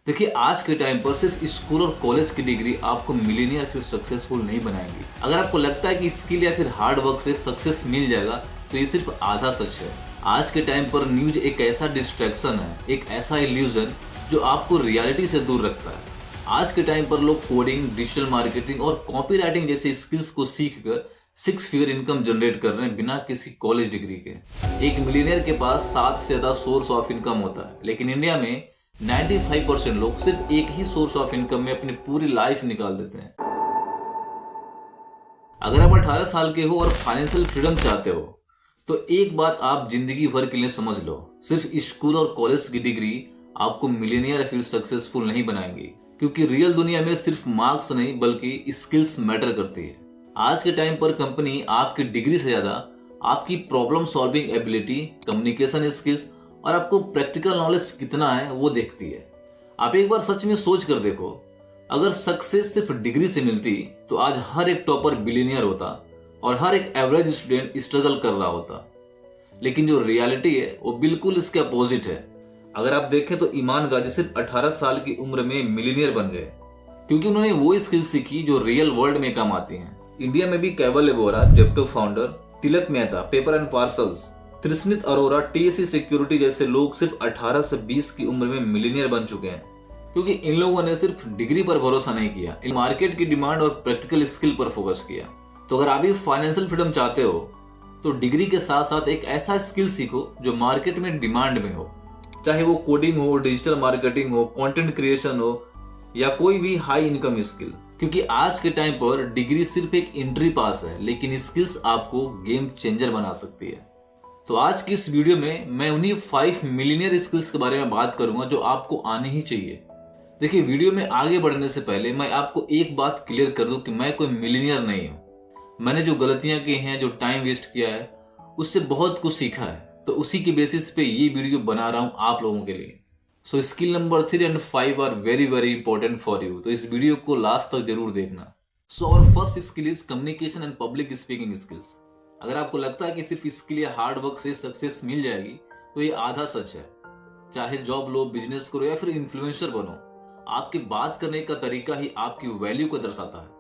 देखिए, आज के टाइम पर सिर्फ स्कूल और कॉलेज की डिग्री आपको मिलीनियर फिर सक्सेसफुल नहीं बनाएंगी। अगर आपको लगता है कि स्किल या फिर हार्ड वर्क से सक्सेस मिल जाएगा तो ये सिर्फ आधा सच है। आज के टाइम पर न्यूज एक ऐसा डिस्ट्रैक्शन है, एक ऐसा इल्यूजन जो आपको रियलिटी से दूर रखता है। आज के टाइम पर लोग कोडिंग, डिजिटल मार्केटिंग और कॉपी राइटिंग जैसे स्किल्स को सीख कर 6 फिगर इनकम जनरेट कर रहे हैं बिना किसी कॉलेज डिग्री के। एक मिलीनियर के पास 7 से ज्यादा सोर्स ऑफ इनकम होता है, लेकिन इंडिया में 95% लोग सिर्फ एक ही सोर्स ऑफ इनकम में अपनी पूरी लाइफ निकाल देते हैं। अगर आप 18 साल के हो और फाइनेंशियल फ्रीडम चाहते हो तो एक बात आप जिंदगी भर के लिए समझ लो, सिर्फ स्कूल और कॉलेज की डिग्री आपको मिलीनियर फिर सक्सेसफुल नहीं बनाएंगी, क्योंकि रियल दुनिया में सिर्फ मार्क्स नहीं बल्कि स्किल्स मैटर करती है। आज के टाइम पर कंपनी आपकी डिग्री से ज्यादा आपकी problem solving ability, communication skills और आपको प्रैक्टिकल नॉलेज कितना है वो देखती है। आप एक बार सच में सोच कर देखो, अगर सक्सेस सिर्फ डिग्री से मिलती तो आज हर एक टॉपर बिलियनियर होता और हर एक एवरेज स्टूडेंट स्ट्रगल कर रहा होता। लेकिन जो रियलिटी है वो बिल्कुल इसके अपोजिट है। अगर आप देखें तो ईमान गाजी सिर्फ 18 साल की उम्र में मिलियनियर बन गए, क्योंकि उन्होंने वो स्किल सीखी जो रियल वर्ल्ड में काम आती हैं। इंडिया में भी Kaivalya Vohra, Zepto founder, Tilak Mehta, paper and parcels, Trishneet Arora, TSC security जैसे लोग सिर्फ 18 से 20 की उम्र में मिलियनियर बन चुके हैं, क्योंकि इन लोगों ने सिर्फ डिग्री पर भरोसा नहीं किया, इन मार्केट की डिमांड और प्रैक्टिकल स्किल पर फोकस किया। तो अगर आप भी फाइनेंशियल फ्रीडम चाहते हो तो डिग्री के साथ साथ एक ऐसा स्किल सीखो जो मार्केट में डिमांड में हो, चाहे वो कोडिंग हो, डिजिटल मार्केटिंग हो, कंटेंट क्रिएशन हो या कोई भी हाई इनकम स्किल। क्योंकि आज के टाइम पर डिग्री सिर्फ एक एंट्री पास है, लेकिन स्किल्स आपको गेम चेंजर बना सकती है। तो आज की इस वीडियो में मैं उन्हीं 5 मिलीनियर स्किल्स के बारे में बात करूंगा जो आपको आनी ही चाहिए। देखिए, वीडियो में आगे बढ़ने से पहले मैं आपको एक बात क्लियर कर दूं कि मैं कोई मिलीनियर नहीं हूं। मैंने जो गलतियां की हैं, जो टाइम वेस्ट किया है, उससे बहुत कुछ सीखा है, तो उसी की बेसिस पे ये वीडियो बना रहा हूं आप लोगों के लिए। So skill number 3 and 5 are very very important for you, तो इस वीडियो को लास्ट तक जरूर देखना। सो और first skill is communication and public speaking skills. अगर आपको लगता है कि सिर्फ इसके लिए हार्ड वर्क से सक्सेस मिल जाएगी तो ये आधा सच है। चाहे जॉब लो, बिजनेस करो या फिर इन्फ्लुएंसर बनो, आपकी बात करने का तरीका ही आपकी वैल्यू को दर्शाता है।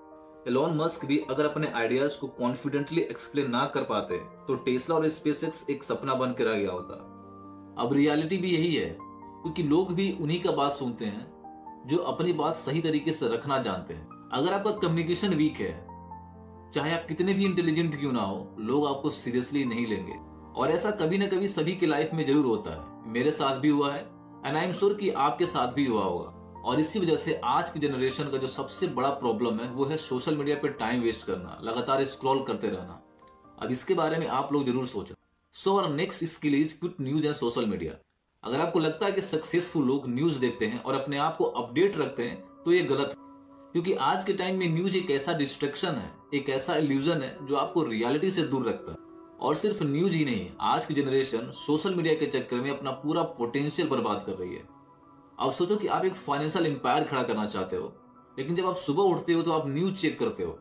एलोन मस्क भी अगर अपने आइडियाज को कॉन्फिडेंटली एक्सप्लेन ना कर पाते तो टेस्ला और स्पेसएक्स एक सपना बन के रह गया होता। अब रियलिटी भी यही है, क्योंकि लोग भी उन्हीं का बात सुनते हैं जो अपनी बात सही तरीके से रखना जानते हैं। अगर आपका कम्युनिकेशन वीक है, चाहे आप कितने भी इंटेलिजेंट क्यों ना हो, लोग आपको सीरियसली नहीं लेंगे। और ऐसा कभी ना कभी सभी की लाइफ में जरूर होता है। मेरे साथ भी हुआ है एंड आई एम श्योर कि आपके साथ भी हुआ होगा। और इसी वजह से आज की जनरेशन का जो सबसे बड़ा प्रॉब्लम है वो है सोशल मीडिया पे टाइम वेस्ट करना, लगातार स्क्रॉल करते रहना। अब इसके बारे में आप लोग जरूर सोचें। सो और next skill is good news and social media. अगर आपको लगता है कि सक्सेसफुल लोग न्यूज देखते हैं और अपने आप को अपडेट रखते हैं तो ये गलत है, क्योंकि आज के टाइम में न्यूज एक ऐसा डिस्ट्रैक्शन है, एक ऐसा इल्यूजन है जो आपको रियलिटी से दूर रखता है। और सिर्फ न्यूज ही नहीं, आज की जनरेशन सोशल मीडिया के चक्कर में अपना पूरा पोटेंशियल बर्बाद कर रही है। अब सोचो कि आप एक फाइनेंशियल एम्पायर खड़ा करना चाहते हो, लेकिन जब आप सुबह उठते हो तो आप न्यूज चेक करते हो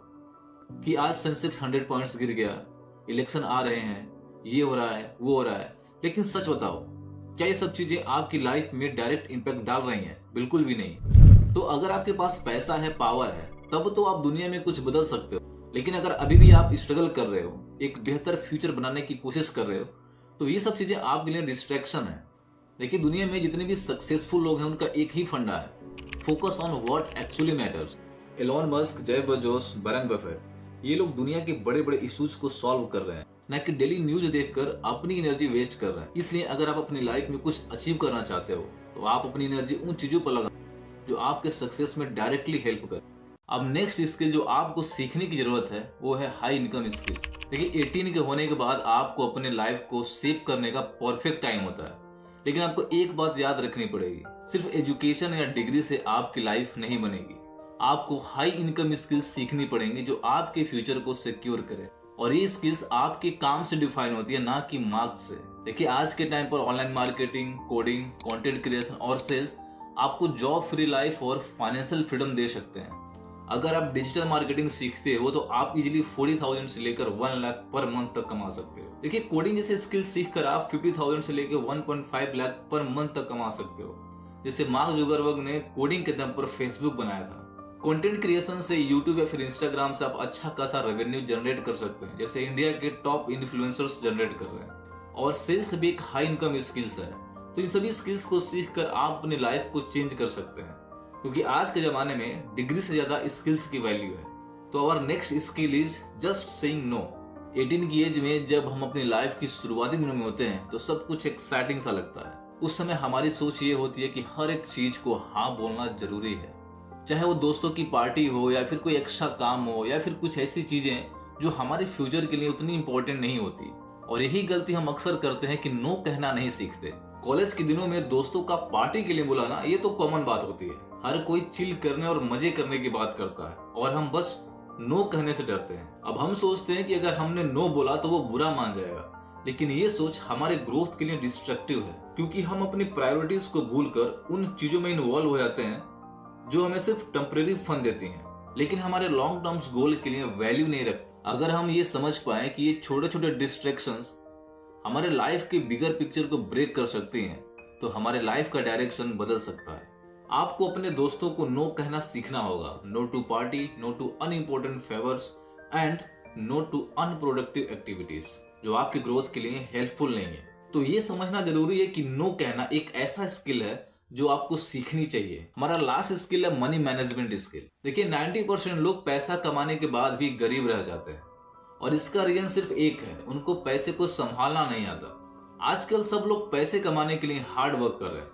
कि आज सेंसेक्स 100 पॉइंट्स गिर गया, इलेक्शन आ रहे हैं, ये हो रहा है, वो हो रहा है। लेकिन सच बताओ, क्या ये सब चीजें आपकी लाइफ में डायरेक्ट इंपैक्ट डाल रही हैं? बिल्कुल भी नहीं। तो अगर आपके पास पैसा है, पावर है, तब तो आप दुनिया में कुछ बदल सकते हो। लेकिन अगर अभी भी आप स्ट्रगल कर रहे हो, एक बेहतर फ्यूचर बनाने की कोशिश कर रहे हो, तो ये सब चीजें आपके लिए डिस्ट्रैक्शन है। देखिए, दुनिया में जितने भी सक्सेसफुल लोग हैं उनका एक ही फंडा है, focus on what actually matters. Elon Musk, Jeff Bezos, Warren Buffett, ये लोग दुनिया के बड़े बड़े इश्यूज को सॉल्व कर रहे हैं, न कि डेली न्यूज देखकर अपनी एनर्जी वेस्ट कर रहे हैं। इसलिए अगर आप अपनी लाइफ में कुछ अचीव करना चाहते हो तो आप अपनी एनर्जी उन चीजों पर लगा जो आपके सक्सेस में डायरेक्टली हेल्प करे। अब नेक्स्ट स्किल जो आपको सीखने की जरूरत है वो है हाई इनकम स्किल। देखिए, 18 के होने के बाद आपको अपने लाइफ को सेव करने का परफेक्ट टाइम होता है, लेकिन आपको एक बात याद रखनी पड़ेगी, सिर्फ एजुकेशन या डिग्री से आपकी लाइफ नहीं बनेगी। आपको हाई इनकम स्किल्स सीखनी पड़ेंगी जो आपके फ्यूचर को सिक्योर करे, और ये स्किल्स आपके काम से डिफाइन होती है, ना कि मार्क्स से। देखिए, आज के टाइम पर online marketing, coding, content creation और सेल्स आपको जॉब फ्री लाइफ और फाइनेंशियल फ्रीडम दे सकते हैं। अगर आप डिजिटल मार्केटिंग सीखते हो तो आप इजीली 40,000 से लेकर 1 लाख पर मंथ तक कमा सकते हो। देखिए, कोडिंग जैसे स्किल सीख कर आप 50,000 से लेकर 1.5 लाख पर मंथ तक कमा सकते हो। जैसे मार्क जुकरबर्ग ने कोडिंग के दम पर फेसबुक बनाया था। कंटेंट क्रिएशन से यूट्यूब या फिर इंस्टाग्राम से आप अच्छा खासा रेवेन्यू जनरेट कर सकते हैं, जैसे इंडिया के टॉप इन्फ्लुएंसर्स जनरेट कर रहे हैं। और सेल्स भी एक हाई इनकम स्किल्स है, तो इन सभी स्किल्स को सीख कर आप अपनी लाइफ को चेंज कर सकते हैं, क्योंकि आज के जमाने में डिग्री से ज्यादा स्किल्स की वैल्यू है। तो our next skill is just saying no. 18 की एज में जब हम अपनी लाइफ की शुरुआती दिनों में होते हैं तो सब कुछ एक्साइटिंग सा लगता है। उस समय हमारी सोच ये होती है कि हर एक चीज को हाँ बोलना जरूरी है, चाहे वो दोस्तों की पार्टी हो या फिर कोई एक्स्ट्रा काम हो या फिर कुछ ऐसी चीजें जो हमारे फ्यूचर के लिए उतनी इंपॉर्टेंट नहीं होती। और यही गलती हम अक्सर करते हैं कि नो कहना नहीं सीखते। कॉलेज के दिनों में दोस्तों का पार्टी के लिए बुलाना ये तो कॉमन बात होती है, हर कोई चिल करने और मजे करने की बात करता है और हम बस नो कहने से डरते हैं। अब हम सोचते हैं कि अगर हमने नो बोला तो वो बुरा मान जाएगा, लेकिन ये सोच हमारे ग्रोथ के लिए डिस्ट्रक्टिव है, क्योंकि हम अपनी प्रायोरिटीज को भूलकर उन चीजों में इन्वॉल्व हो जाते हैं जो हमें सिर्फ टेम्परेरी फन देती हैं, लेकिन हमारे लॉन्ग टर्म्स गोल के लिए वैल्यू नहीं रखती। अगर हम ये समझ पाए कि ये छोटे छोटे डिस्ट्रैक्शंस हमारे लाइफ के बिगर पिक्चर को ब्रेक कर सकती हैं, तो हमारे लाइफ का डायरेक्शन बदल सकता है। आपको अपने दोस्तों को नो कहना सीखना होगा। No to party, no to unimportant favours and no to unproductive activities जो आपकी ग्रोथ के लिए हेल्पफुल नहीं है। तो ये समझना जरूरी है कि नो कहना एक ऐसा स्किल है जो आपको सीखनी चाहिए। हमारा लास्ट स्किल है मनी मैनेजमेंट स्किल। देखिए 90% लोग पैसा कमाने के बाद भी गरीब रह जाते हैं, और इसका रीजन सिर्फ एक है, उनको पैसे को संभालना नहीं आता। आजकल सब लोग पैसे कमाने के लिए हार्ड वर्क कर रहे हैं,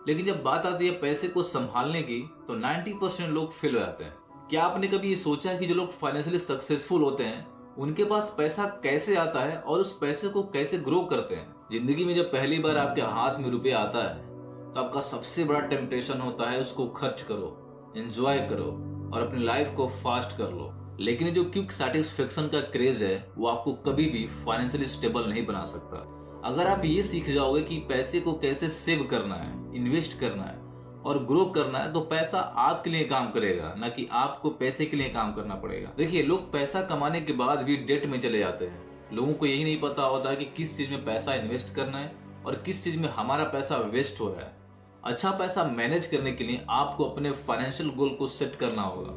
लेकिन जब बात आती है पैसे को संभालने की तो 90% लोग फेल हो जाते हैं। क्या आपने कभी ये सोचा है कि जो लोग फाइनेंशियली सक्सेसफुल होते हैं उनके पास पैसा कैसे आता है और उस पैसे को कैसे ग्रो करते हैं? जिंदगी में जब पहली बार आपके हाथ में रुपया आता है तो आपका सबसे बड़ा टेम्पटेशन होता है उसको खर्च करो, एंजॉय करो और अपनी लाइफ को फास्ट कर लो। लेकिन जो क्विक सेटिस्फेक्शन का क्रेज है वो आपको कभी भी फाइनेंशियली स्टेबल नहीं बना सकता। अगर आप ये सीख जाओगे कि पैसे को कैसे सेव करना है, इन्वेस्ट करना है और ग्रो करना है, तो पैसा आपके लिए काम करेगा, ना कि आपको पैसे के लिए काम करना पड़ेगा। देखिए लोग पैसा कमाने के बाद भी डेट में चले जाते हैं। लोगों को यही नहीं पता होता कि किस चीज में पैसा इन्वेस्ट करना है और किस चीज में हमारा पैसा वेस्ट हो रहा है। अच्छा पैसा मैनेज करने के लिए आपको अपने फाइनेंशियल गोल को सेट करना होगा।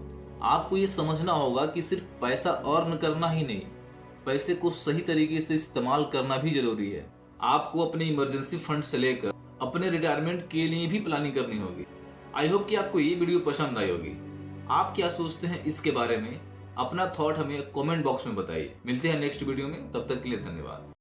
आपको ये समझना होगा कि सिर्फ पैसा अर्न करना ही नहीं, पैसे को सही तरीके से इस्तेमाल करना भी जरूरी है। आपको अपने इमरजेंसी फंड से लेकर अपने रिटायरमेंट के लिए भी प्लानिंग करनी होगी। आई होप कि आपको ये वीडियो पसंद आई होगी। आप क्या सोचते हैं इसके बारे में? अपना थॉट हमें कमेंट बॉक्स में बताइए। मिलते हैं नेक्स्ट वीडियो में, तब तक के लिए धन्यवाद।